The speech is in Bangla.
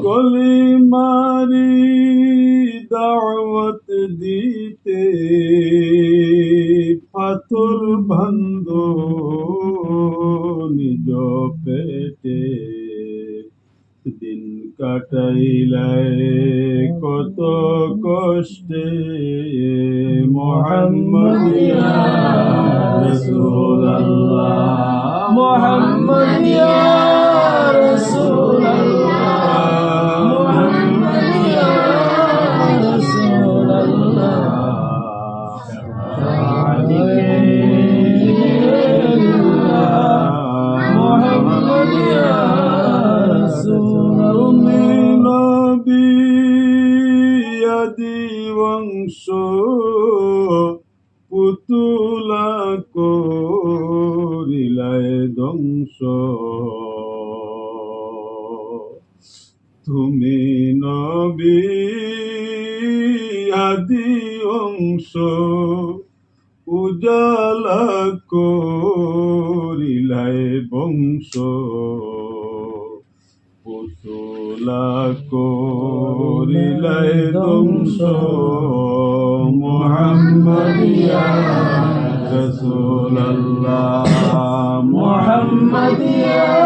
কলিমারি দাওয়াত দিতে পাথর ভাঙ্গ নিজ পেটে দিন কাটাইলাই কত কষ্টে মোহাম্মদ ইয়া রাসূলুল্লাহ মোহাম্মদ ইয়া রাসূলুল্লাহ মোহাম্মদ ইয়া রাসূলুল্লাহ মোহাম্মদ ইয়া তুমি নবী আদি বংশ পুতুলা করিলায় ধ্বংস তুমি নবী আদি অংশ উজালা করিলায় বংশ পুতুলা করিলায় ধ্বংস মুহাম্মদ ইয়া রাসূলুল্লাহ মুহাম্মদ ইয়া